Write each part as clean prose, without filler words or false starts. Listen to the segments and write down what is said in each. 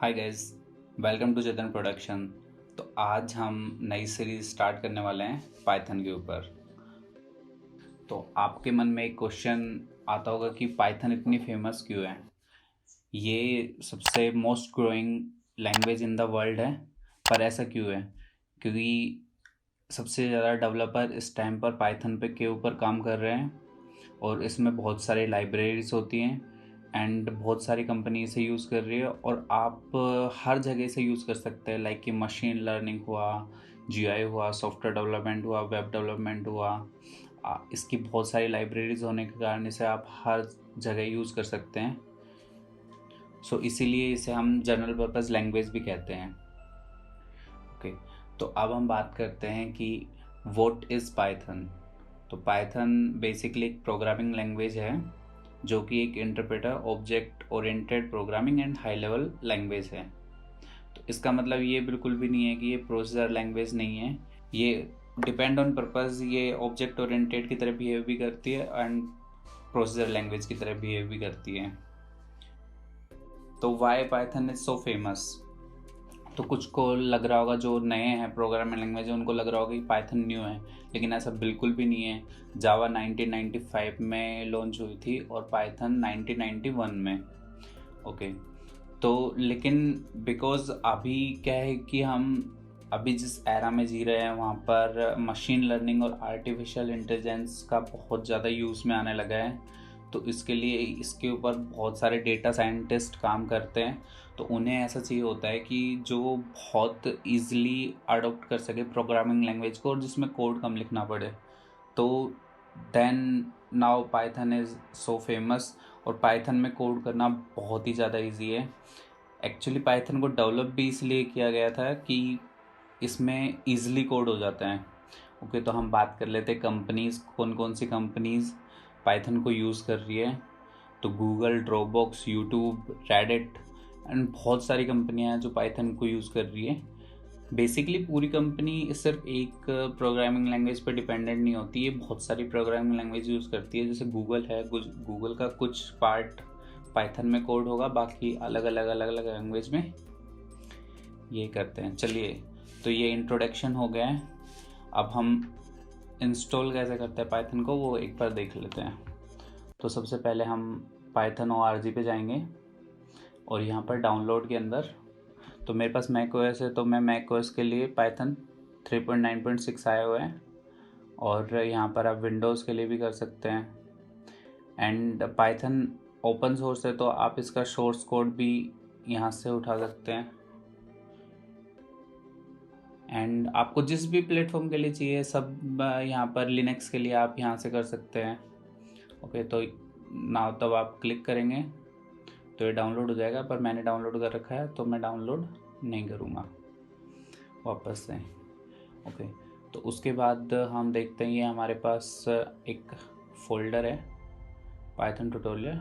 Hi guys, welcome to Chetan production. तो आज हम नई सीरीज स्टार्ट करने वाले हैं पाइथन के ऊपर। तो आपके मन में एक क्वेश्चन आता होगा कि पाइथन इतनी फेमस क्यों है। ये सबसे most growing language in the world है, पर ऐसा क्यों है? क्योंकि सबसे ज़्यादा डेवलपर इस टाइम पर पाइथन पे के ऊपर काम कर रहे हैं और इसमें बहुत सारी लाइब्रेरीज होती हैं एंड बहुत सारी कंपनी इसे यूज़ कर रही है और आप हर जगह से यूज़ कर सकते हैं। लाइक कि मशीन लर्निंग हुआ, जीआई हुआ, सॉफ्टवेयर डेवलपमेंट हुआ, वेब डेवलपमेंट हुआ। इसकी बहुत सारी लाइब्रेरीज होने के कारण इसे आप हर जगह यूज़ कर सकते हैं। सो इसीलिए इसे हम जनरल पर्पस लैंग्वेज भी कहते हैं। ओके, तो अब हम बात करते हैं कि व्हाट इज़ पाइथन। तो पाइथन बेसिकली एक प्रोग्रामिंग लैंग्वेज है जो कि एक interpreter object oriented programming and high level language है। तो इसका मतलब ये बिल्कुल भी नहीं है कि ये प्रोसेसर लैंग्वेज नहीं है। ये डिपेंड ऑन पर्पस, ये ऑब्जेक्ट ओरिएंटेड की तरह बिहेव भी करती है एंड प्रोसेसर लैंग्वेज की तरह बिहेव भी करती है। तो why Python is so famous. तो कुछ को लग रहा होगा, जो नए हैं प्रोग्रामिंग लैंग्वेज है उनको लग रहा होगा कि पाइथन न्यू है, लेकिन ऐसा बिल्कुल भी नहीं है। जावा 1995 में लॉन्च हुई थी और पाइथन 1991 में। ओके, तो लेकिन बिकॉज अभी क्या है कि हम अभी जिस एरा में जी रहे हैं वहाँ पर मशीन लर्निंग और आर्टिफिशियल इंटेलिजेंस का बहुत ज़्यादा यूज़ में आने लगा है। तो इसके लिए इसके ऊपर बहुत सारे डेटा साइंटिस्ट काम करते हैं। तो उन्हें ऐसा चाहिए होता है कि जो बहुत ईजिली अडोप्ट कर सके प्रोग्रामिंग लैंग्वेज को और जिसमें कोड कम लिखना पड़े। तो then now Python is so famous. और पाइथन में कोड करना बहुत ही ज़्यादा इजी है। एक्चुअली पाइथन को डेवलप भी इसलिए किया गया था कि इसमें ईजिली कोड हो जाता है। ओके, तो हम बात कर लेते हैं कंपनीज़, कौन कौन सी कंपनीज़ पाइथन को यूज़ कर रही है। तो Google, Dropbox, YouTube, Reddit and बहुत सारी कंपनियां हैं जो पाइथन को यूज़ कर रही है। बेसिकली पूरी कंपनी सिर्फ एक प्रोग्रामिंग लैंग्वेज पर डिपेंडेंट नहीं होती है, बहुत सारी प्रोग्रामिंग लैंग्वेज यूज़ करती है। जैसे गूगल है, गूगल का कुछ पार्ट पाइथन में कोड होगा, बाकी अलग अलग लैंग्वेज में ये करते हैं। चलिए, तो ये इंट्रोडक्शन हो गया है। अब हम इंस्टॉल कैसे करते हैं पाइथन को वो एक बार देख लेते हैं। तो सबसे पहले हम पाइथन ORG पे जाएंगे और यहाँ पर डाउनलोड के अंदर, तो मेरे पास मैक ओएस है तो मैं मैक ओएस के लिए पाइथन 3.9.6 आया हुआ है। और यहाँ पर आप विंडोज़ के लिए भी कर सकते हैं। एंड पाइथन ओपन सोर्स है तो आप इसका सोर्स कोड भी यहाँ से उठा सकते हैं। एंड आपको जिस भी प्लेटफॉर्म के लिए चाहिए सब यहाँ पर लिनक्स के लिए आप यहाँ से कर सकते हैं। ओके, तो ना तब आप क्लिक करेंगे तो ये डाउनलोड हो जाएगा, पर मैंने डाउनलोड कर रखा है तो मैं डाउनलोड नहीं करूँगा वापस से। ओके, तो उसके बाद हम देखते हैं ये हमारे पास एक फ़ोल्डर है पाइथन ट्यूटोरियल,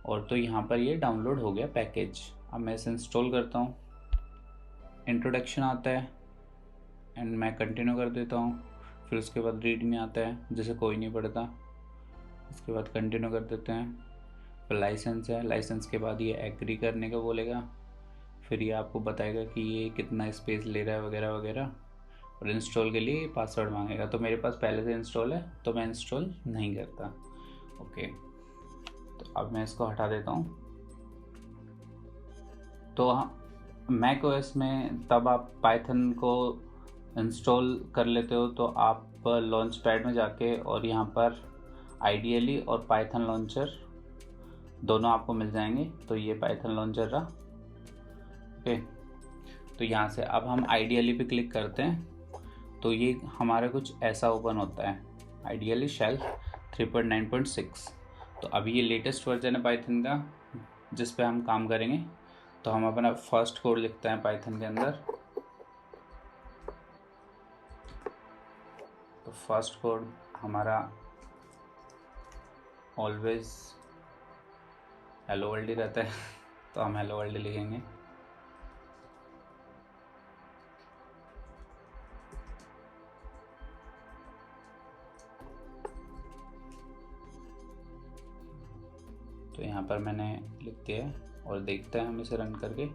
और तो यहाँ पर ये डाउनलोड हो गया पैकेज। अब मैं इसे इंस्टॉल करता हूँ। इंट्रोडक्शन आता है एंड मैं कंटिन्यू कर देता हूँ। फिर उसके बाद रीड में आता है जिसे कोई नहीं पढ़ता। उसके बाद कंटिन्यू कर देते हैं। फिर लाइसेंस है, लाइसेंस के बाद ये एग्री करने का बोलेगा। फिर ये आपको बताएगा कि ये कितना स्पेस ले रहा है वगैरह वगैरह। और इंस्टॉल के लिए पासवर्ड मांगेगा, तो मेरे पास पहले से इंस्टॉल है तो मैं इंस्टॉल नहीं करता। ओके, तो अब मैं इसको हटा देता हूँ। तो मैक ओएस में तब आप पाइथन को इंस्टॉल कर लेते हो तो आप लॉन्च पैड में जाके और यहाँ पर आइडियली और पाइथन लॉन्चर दोनों आपको मिल जाएंगे। तो ये पाइथन लॉन्चर रहा। ओके, तो यहाँ से अब हम आइडियली पे क्लिक करते हैं तो ये हमारा कुछ ऐसा ओपन होता है, आइडियली शेल 3.9.6। तो अभी ये लेटेस्ट वर्जन है पाइथन का जिस पे हम काम करेंगे। तो हम अपना फर्स्ट कोड लिखते हैं पाइथन के अंदर। तो फर्स्ट कोड हमारा ऑलवेज हेलो वर्ल्ड ही रहता है तो हम हेलो वर्ल्ड लिखेंगे। तो यहाँ पर मैंने लिख दिया है और देखते हैं हम इसे रन करके।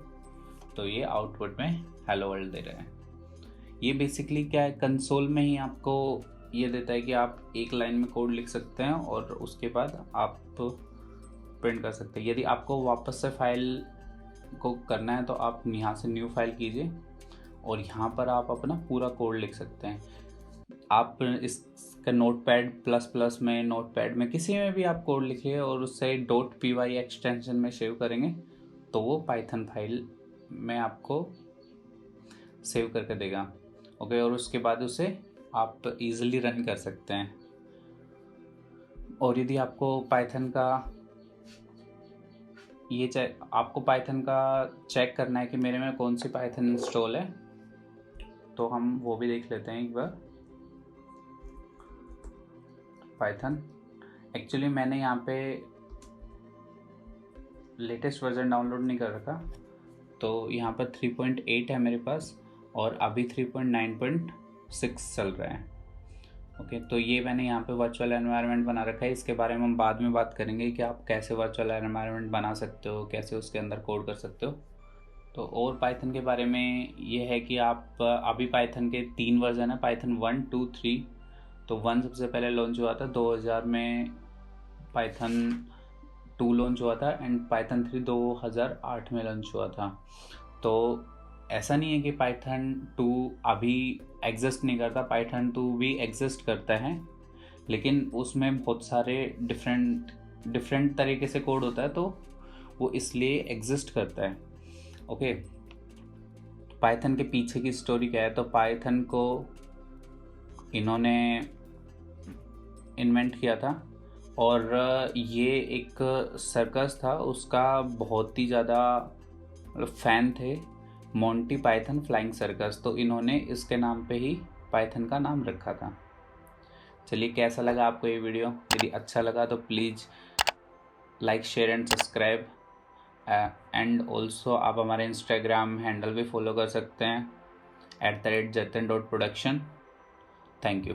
तो ये आउटपुट में हेलो वर्ल्ड दे रहे हैं। ये बेसिकली क्या है, कंसोल में ही आपको ये देता है कि आप एक लाइन में कोड लिख सकते हैं और उसके बाद आप प्रिंट कर सकते हैं। यदि आपको वापस से फाइल को करना है तो आप यहाँ से न्यू फाइल कीजिए और यहाँ पर आप अपना पूरा कोड लिख सकते हैं। आप इसका नोटपैड प्लस में, नोटपैड में, किसी में भी आप कोड लिखिए और उससे .py एक्सटेंशन में सेव करेंगे तो वो पाइथन फाइल में आपको सेव करके देगा। ओके, और उसके बाद उसे आप इजीली रन कर सकते हैं। और यदि आपको पाइथन का आपको पाइथन का चेक करना है कि मेरे में कौन सी पाइथन इंस्टॉल है, तो हम वो भी देख लेते हैं एक बार। पाइथन एक्चुअली मैंने यहाँ पे लेटेस्ट वर्जन डाउनलोड नहीं कर रखा, तो यहाँ पर 3.8 है मेरे पास और अभी 3.9.6 चल रहा है। ओके, तो ये मैंने यहाँ पे वर्चुअल एनवायरनमेंट बना रखा है। इसके बारे में हम बाद में बात करेंगे कि आप कैसे वर्चुअल एनवायरनमेंट बना सकते हो, कैसे उसके अंदर कोड कर सकते हो। तो और पाइथन के बारे में ये है कि आप अभी पाइथन के 3 वर्जन है, पाइथन 1, 2, 3। तो 1 सबसे पहले लॉन्च हुआ था 2000 में, पाइथन 2 लॉन्च हुआ था एंड पाइथन 3 2008 में लॉन्च हुआ था। तो ऐसा नहीं है कि पाइथन 2 अभी एग्जिस्ट नहीं करता, पाइथन 2 भी एग्जिस्ट करता है, लेकिन उसमें बहुत सारे डिफरेंट तरीके से कोड होता है, तो वो इसलिए एग्जिस्ट करता है। ओके, पाइथन के पीछे की स्टोरी क्या है, तो पाइथन को इन्होंने इन्वेंट किया था और ये एक सर्कस था, उसका बहुत ही ज़्यादा फैन थे, मोंटी पाइथन फ्लाइंग सर्कस, तो इन्होंने इसके नाम पे ही पाइथन का नाम रखा था। चलिए, कैसा लगा आपको ये वीडियो? यदि अच्छा लगा तो please like, share and subscribe and also आप हमारे इंस्टाग्राम हैंडल भी फॉलो कर सकते हैं @jatin.production। Thank you.